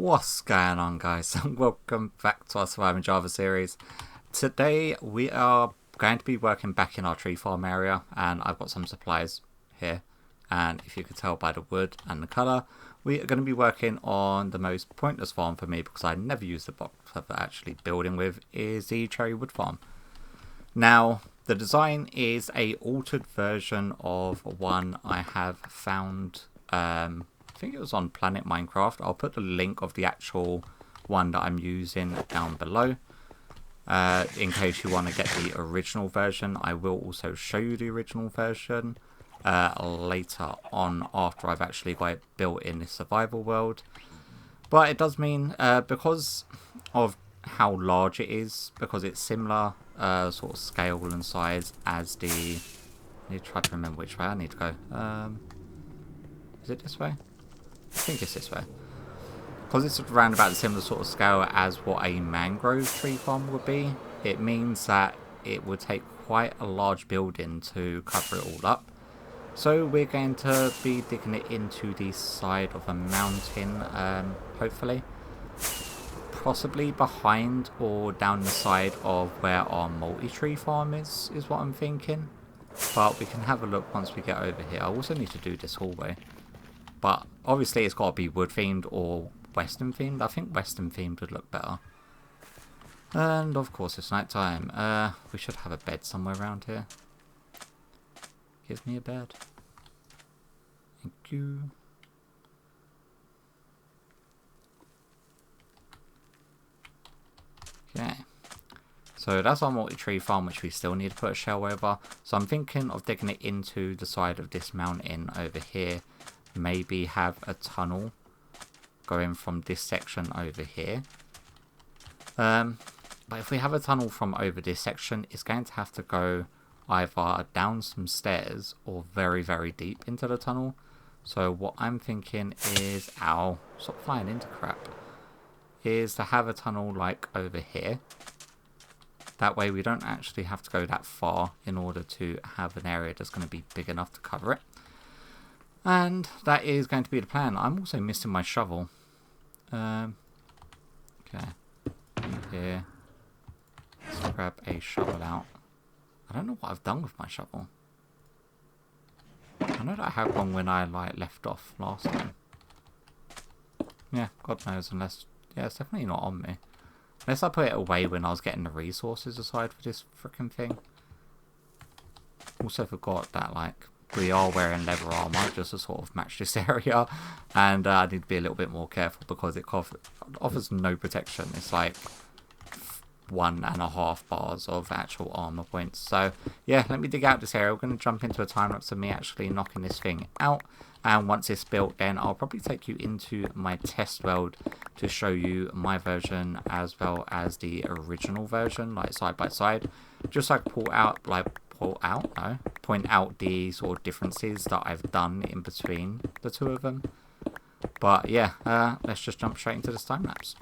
What's going on, guys, and welcome back to our Surviving Java series. Today we are going to be working back in our tree farm area, and I've got some supplies here, and if you could tell by the wood and the colour, we are going to be working on the most pointless farm for me, because I never use the box I'm actually building with, is the cherry wood farm. Now, the design is a altered version of one I have found, I think it was on Planet Minecraft. I'll put the link of the actual one that I'm using down below. In case you want to get the original version, I will also show you the original version later on after I've actually got it built in this survival world. But it does mean, because of how large it is, because it's similar sort of scale and size as the... I need to try to remember which way I need to go. Is it this way? I think it's this way. Because it's around about the similar sort of scale as what a mangrove tree farm would be, it means that it would take quite a large building to cover it all up. So we're going to be digging it into the side of a mountain, hopefully. Possibly behind or down the side of where our multi-tree farm is what I'm thinking. But we can have a look once we get over here. I also need to do this hallway. But obviously it's got to be wood themed or western themed. I think western themed would look better. And of course it's night time. We should have a bed somewhere around here. Give me a bed. Thank you. Okay. So that's our multi-tree farm, which we still need to put a shell over. So I'm thinking of digging it into the side of this mountain over here. Maybe have a tunnel going from this section over here. But if we have a tunnel from over this section, it's going to have to go either down some stairs or very, very deep into the tunnel. So what I'm thinking is, ow, stop flying into crap, is to have a tunnel like over here. That way we don't actually have to go that far in order to have an area that's going to be big enough to cover it. And that is going to be the plan. I'm also missing my shovel. Okay. Here. Let's grab a shovel out. I don't know what I've done with my shovel. I know that I had one when I left off last time. Yeah, God knows, unless... Yeah, it's definitely not on me. Unless I put it away when I was getting the resources aside for this frickin' thing. Also forgot that, we are wearing leather armor just to sort of match this area, and I need to be a little bit more careful because it offers no protection. It's like 1.5 bars of actual armor points. So yeah, let me dig out this area. We're going to jump into a time lapse of me actually knocking this thing out, and once it's built, then I'll probably take you into my test world to show you my version as well as the original version, side by side, just point out the sort of differences that I've done in between the two of them. But yeah, let's just jump straight into this time lapse.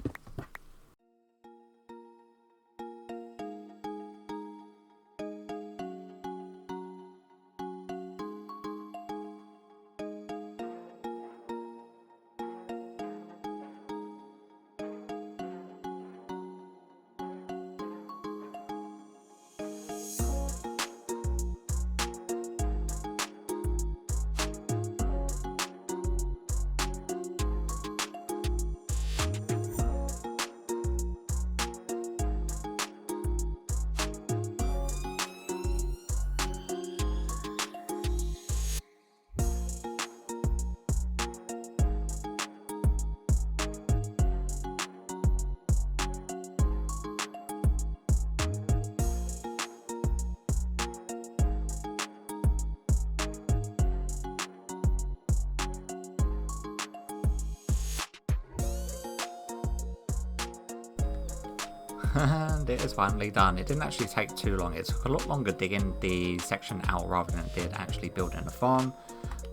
And it is finally done. It didn't actually take too long. It took a lot longer digging the section out rather than it did actually building the farm.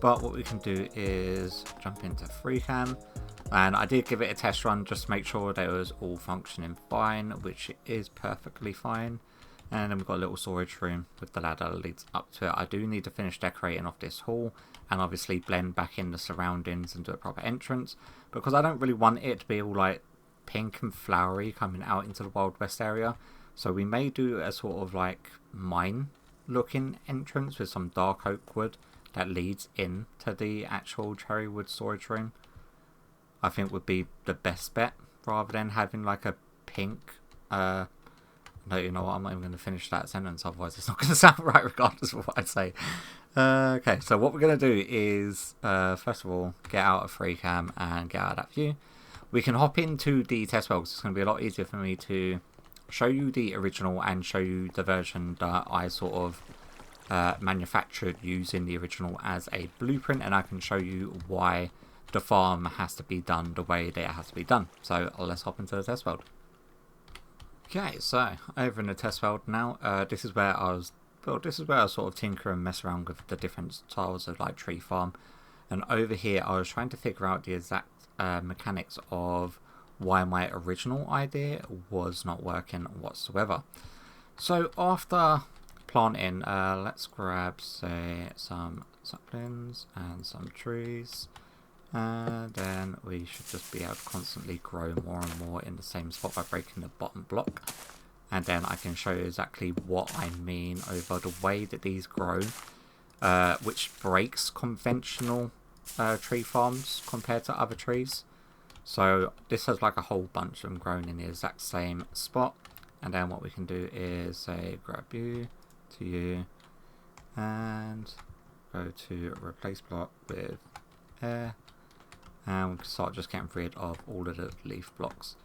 But what we can do is jump into FreeCam, and I did give it a test run just to make sure that it was all functioning fine, which it is perfectly fine. And then we've got a little storage room with the ladder that leads up to it. I do need to finish decorating off this hall and obviously blend back in the surroundings and do a proper entrance, because I don't really want it to be all like pink and flowery coming out into the Wild West area. So we may do a sort of like mine looking entrance with some dark oak wood that leads into the actual cherry wood storage room. I think would be the best bet, rather than having like a pink no, you know what, I'm not even going to finish that sentence, otherwise it's not going to sound right regardless of what I say. Okay, so what we're going to do is, first of all, get out of free cam and get out of that view. We can hop into the test world, because it's going to be a lot easier for me to show you the original and show you the version that I sort of manufactured using the original as a blueprint, and I can show you why the farm has to be done the way that it has to be done. So let's hop into the test world. Okay, so over in the test world now, this is where I was sort of tinker and mess around with the different styles of like tree farm. And over here I was trying to figure out the exact mechanics of why my original idea was not working whatsoever. So after planting, let's grab, say, some saplings and some trees. And then we should just be able to constantly grow more and more in the same spot by breaking the bottom block. And then I can show you exactly what I mean over the way that these grow, which breaks conventional tree farms compared to other trees. So this has like a whole bunch of them grown in the exact same spot. And then what we can do is say grab you to you and go to replace block with air. And we can start just getting rid of all of the leaf blocks.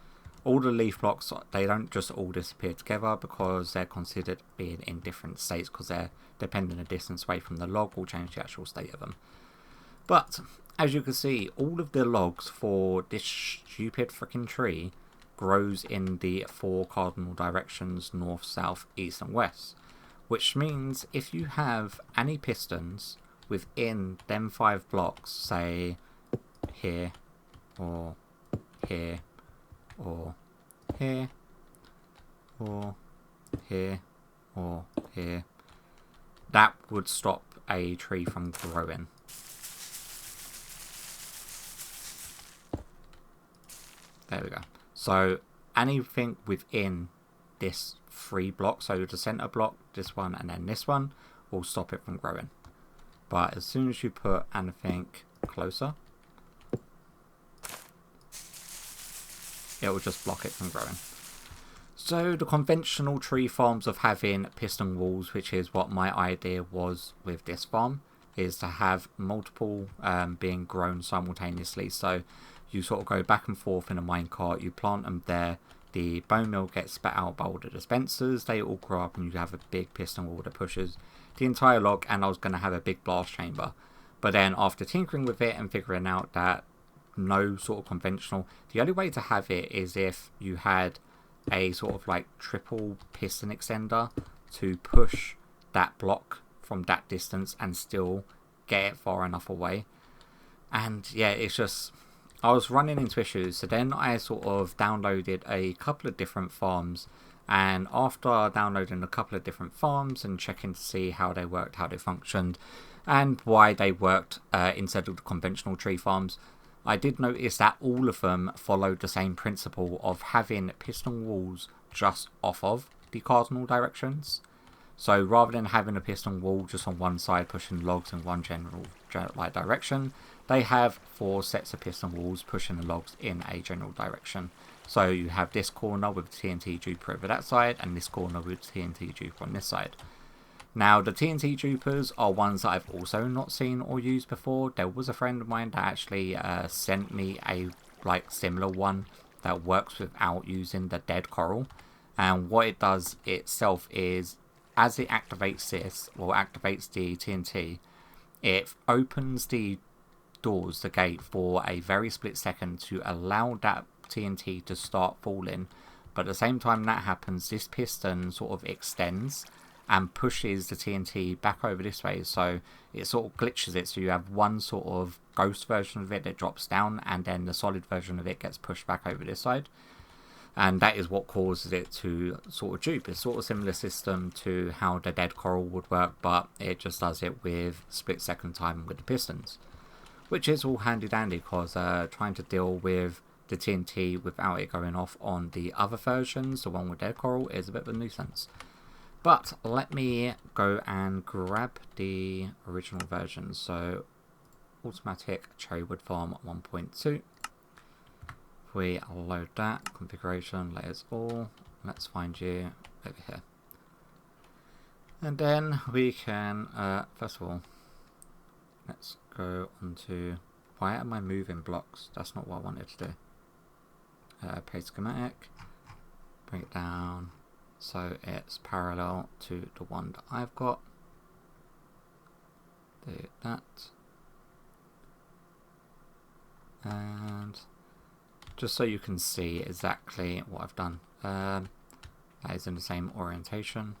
All the leaf blocks, they don't just all disappear together, because they're considered being in different states, because they're depending on the distance away from the log will change the actual state of them. But as you can see, all of the logs for this stupid freaking tree grows in the 4 cardinal directions: north, south, east and west. Which means if you have any pistons within them 5 blocks, say here, or here, or here, or here, or here, that would stop a tree from growing. There we go. So anything within this 3 blocks, so the center block, this one, and then this one, will stop it from growing. But as soon as you put anything closer, it will just block it from growing. So the conventional tree farms of having piston walls, which is what my idea was with this farm, is to have multiple being grown simultaneously. So you sort of go back and forth in a minecart, you plant them there, the bone meal gets spat out by all the dispensers, they all grow up, and you have a big piston wall that pushes the entire log. And I was going to have a big blast chamber, but then after tinkering with it and figuring out that no sort of conventional, the only way to have it is if you had a sort of like triple piston extender to push that block from that distance and still get it far enough away. And yeah, it's just, I was running into issues. So then I sort of downloaded a couple of different farms, and after downloading a couple of different farms and checking to see how they worked, how they functioned, and why they worked instead of the conventional tree farms, I did notice that all of them followed the same principle of having piston walls just off of the cardinal directions. So rather than having a piston wall just on one side pushing logs in one general direction, they have 4 sets of piston walls pushing the logs in a general direction. So you have this corner with TNT duper over that side, and this corner with TNT duper on this side. Now, the TNT Dupers are ones that I've also not seen or used before. There was a friend of mine that actually sent me a similar one that works without using the dead coral. And what it does itself is, as it activates this, or activates the TNT, it opens the doors, the gate, for a very split second to allow that TNT to start falling. But at the same time that happens, this piston sort of extends and pushes the TNT back over this way, so it sort of glitches it, so you have one sort of ghost version of it that drops down, and then the solid version of it gets pushed back over this side. And that is what causes it to sort of dupe. It's sort of similar system to how the dead coral would work, but it just does it with split second time with the pistons, which is all handy dandy because trying to deal with the TNT without it going off on the other versions, the one with dead coral, is a bit of a nuisance. But let me go and grab the original version. So automatic cherrywood farm 1.2. If we load that, configuration, layers all, let's find you over here. And then we can, first of all, let's go onto, why am I moving blocks? That's not what I wanted to do. Paste schematic, bring it down so it's parallel to the one that I've got. Do that. And just so you can see exactly what I've done. That is in the same orientation.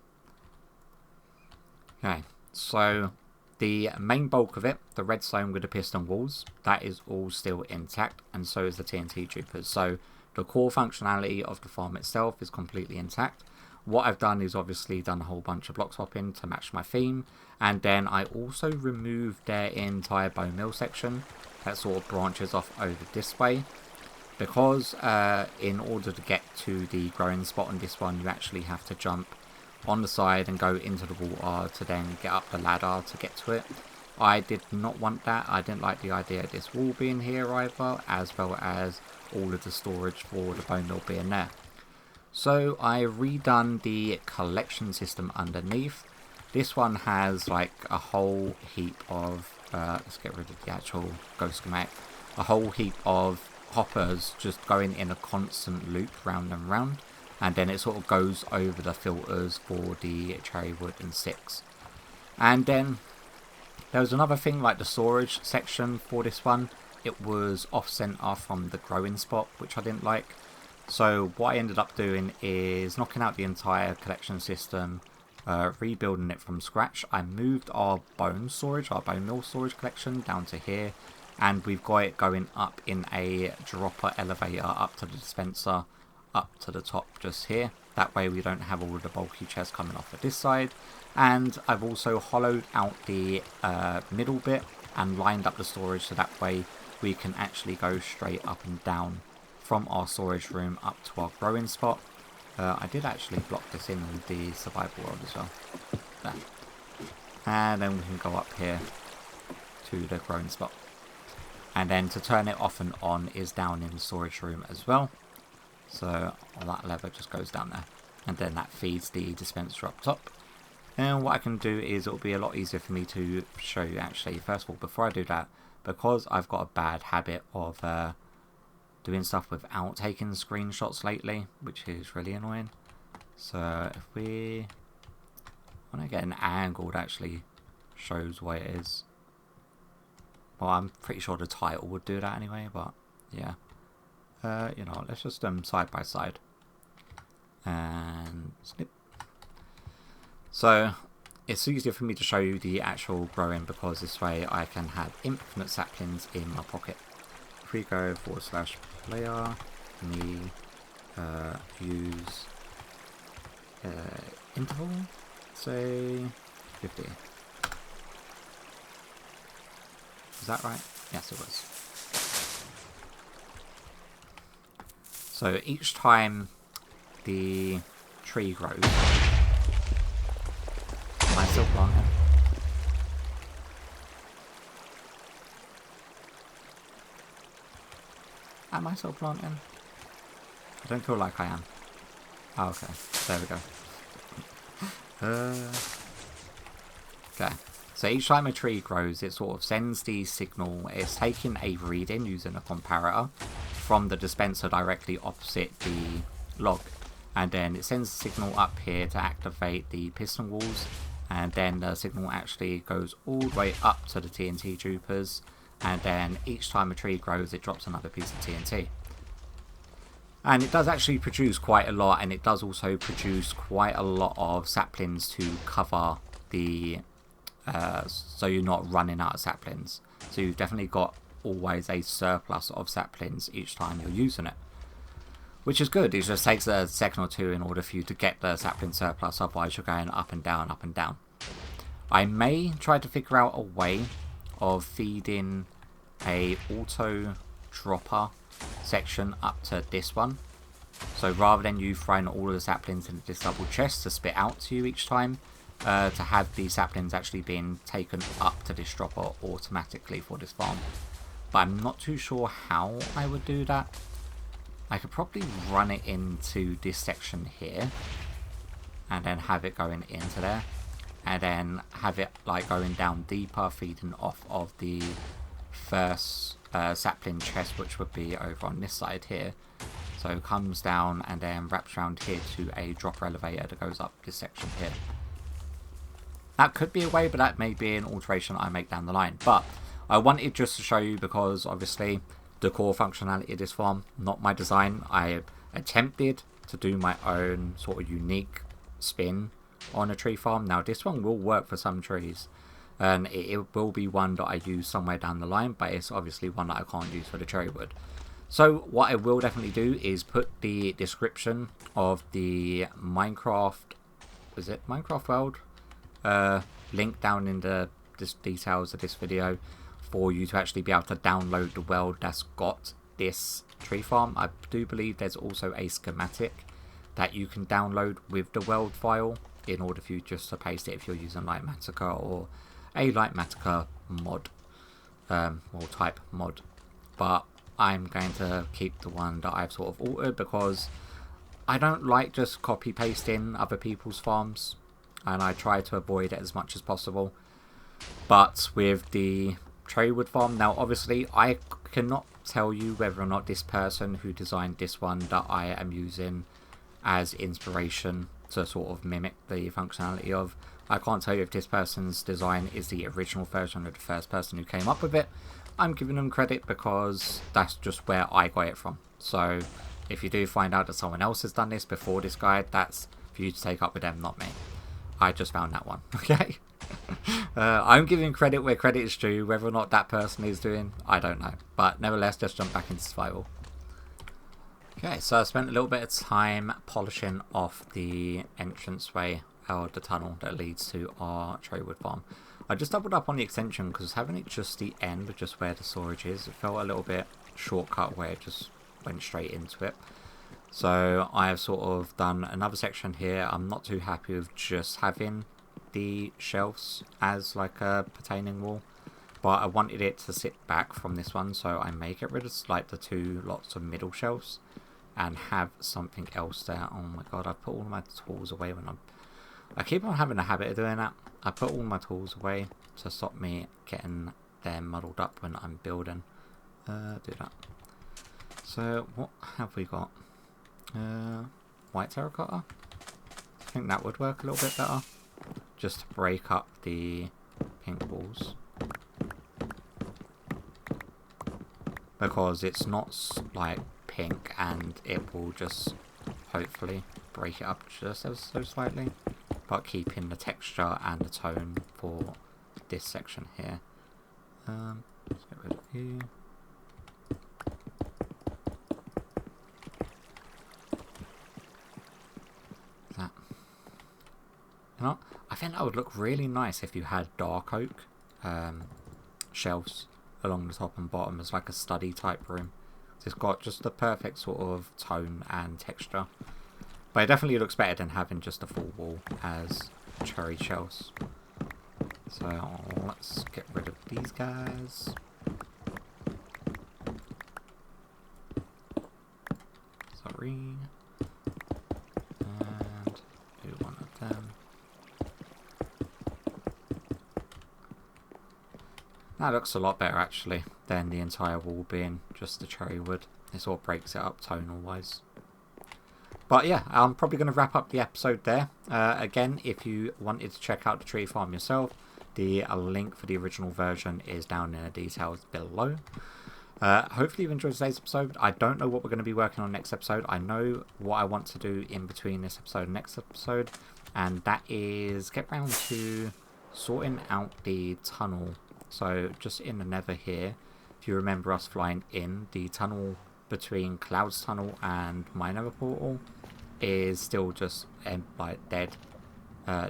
Okay, so the main bulk of it, the redstone with the piston walls, that is all still intact, and so is the TNT troopers. So the core functionality of the farm itself is completely intact. What I've done is obviously done a whole bunch of block swapping to match my theme, and then I also removed their entire bone mill section that sort of branches off over this way. Because in order to get to the growing spot on this one, you actually have to jump on the side and go into the water to then get up the ladder to get to it. I did not want that. I didn't like the idea of this wall being here either, as well as all of the storage for the bone mill being there. So I redone the collection system underneath. This one has like a whole heap of, let's get rid of the actual ghost schematic, a whole heap of hoppers just going in a constant loop round and round, and then it sort of goes over the filters for the cherrywood and sticks. And then there was another thing like the storage section for this one. It was off center from the growing spot, which I didn't like. So what I ended up doing is knocking out the entire collection system, rebuilding it from scratch. I moved our bone storage, our bone mill storage collection down to here, and we've got it going up in a dropper elevator up to the dispenser, up to the top just here. That way we don't have all of the bulky chests coming off of this side. And I've also hollowed out the middle bit and lined up the storage so that way we can actually go straight up and down from our storage room up to our growing spot. I did actually block this in with the survival world as well. There. And then we can go up here to the growing spot. And then to turn it off and on is down in the storage room as well. So that lever just goes down there. And then that feeds the dispenser up top. And what I can do is it'll be a lot easier for me to show you actually. First of all, before I do that, because I've got a bad habit of doing stuff without taking screenshots lately, which is really annoying. So if we want to get an angle that actually shows what it is. Well, I'm pretty sure the title would do that anyway, but yeah. You know, let's just side by side. And snip. So it's easier for me to show you the actual growing because this way I can have infinite saplings in my pocket. If we go /player, me use interval, say 50. Is that right? Yes, it was. So each time the tree grows, am I still planting? Am I still planting? I don't feel like I am. Oh, okay. There we go. Okay. So each time a tree grows, it sort of sends the signal. It's taking a reading using a comparator from the dispenser directly opposite the log. And then it sends the signal up here to activate the piston walls. And then the signal actually goes all the way up to the TNT troopers. And then each time a tree grows, it drops another piece of TNT. And it does actually produce quite a lot, and it does also produce quite a lot of saplings to cover the... so you're not running out of saplings. So you've definitely got always a surplus of saplings each time you're using it. which is good. It just takes a second or two in order for you to get the sapling surplus, otherwise you're going up and down, up and down. I may try to figure out a way of feeding a auto dropper section up to this one. So rather than you throwing all of the saplings into this double chest to spit out to you each time, to have the saplings actually being taken up to this dropper automatically for this farm. But I'm not too sure how I would do that. I could probably run it into this section here and then have it going into there, and then have it like going down deeper, feeding off of the first sapling chest, which would be over on this side here. So it comes down and then wraps around here to a dropper elevator that goes up this section here. That could be a way, but that may be an alteration I make down the line. But I wanted just to show you, because obviously the core functionality of this farm, not my design. I attempted to do my own sort of unique spin on a tree farm. Now this one will work for some trees, and it will be one that I use somewhere down the line, but it's obviously one that I can't use for the cherry wood. So what I will definitely do is put the description of the Minecraft, is it Minecraft World, link down in the details of this video for you to actually be able to download the world that's got this tree farm. I do believe there's also a schematic that you can download with the world file in order for you just to paste it if you're using Litematica or a Litematica mod or type mod. But I'm going to keep the one that I've sort of altered, because I don't like just copy pasting other people's farms, and I try to avoid it as much as possible. But with the Cherrywood farm, now obviously I cannot tell you whether or not this person who designed this one that I am using as inspiration to sort of mimic the functionality of, I can't tell you if this person's design is the original version of the first person who came up with it. I'm giving them credit because that's just where I got it from. So if you do find out that someone else has done this before this guide, that's for you to take up with them, not me. I just found that one, okay? I'm giving credit where credit is due. Whether or not that person is doing, I don't know. But nevertheless, let's jump back into survival. Okay, so I spent a little bit of time polishing off the entranceway, or the tunnel that leads to our Cherrywood farm. I just doubled up on the extension because having it just the end, just where the storage is, it felt a little bit shortcut where it just went straight into it. So I have sort of done another section here. I'm not too happy with just having the shelves as like a pertaining wall, but I wanted it to sit back from this one, so I may get rid of like the two lots of middle shelves and have something else there. Oh my god, I put all my tools away when I keep on having a habit of doing that. I put all my tools away to stop me getting them muddled up when I'm building. Do that. So what have we got? White terracotta. I think that would work a little bit better, just to break up the pink walls, because it's not like pink and it will just hopefully break it up just ever so slightly, but keeping the texture and the tone for this section here. Let's get rid of you. That. You know, I think that would look really nice if you had dark oak shelves along the top and bottom as like a study type room. It's got just the perfect sort of tone and texture. But it definitely looks better than having just a full wall as cherry shells. So let's get rid of these guys. Sorry. And do one of them. That looks a lot better actually than the entire wall being just the cherry wood. It sort of breaks it up tonal wise. But yeah, I'm probably going to wrap up the episode there. Again, if you wanted to check out the tree farm yourself, the link for the original version is down in the details below. Hopefully you've enjoyed today's episode. I don't know what we're going to be working on next episode. I know what I want to do in between this episode and next episode, and that is get round to sorting out the tunnel. So just in the nether here, if you remember us flying in, the tunnel between Cloud's tunnel and my nether portal is still just like dead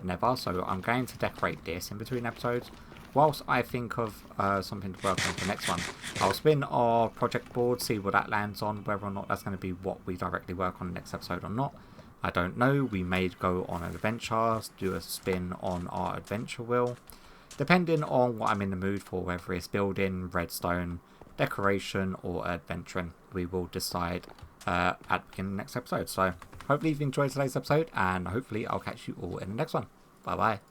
nether, so I'm going to decorate this in between episodes. Whilst I think of something to work on for the next one, I'll spin our project board, see what that lands on, whether or not that's going to be what we directly work on the next episode or not. I don't know. We may go on an adventure, do a spin on our adventure wheel. Depending on what I'm in the mood for, whether it's building, redstone, decoration or adventuring, we will decide at the beginning of the next episode. So hopefully you've enjoyed today's episode, and hopefully I'll catch you all in the next one. Bye bye.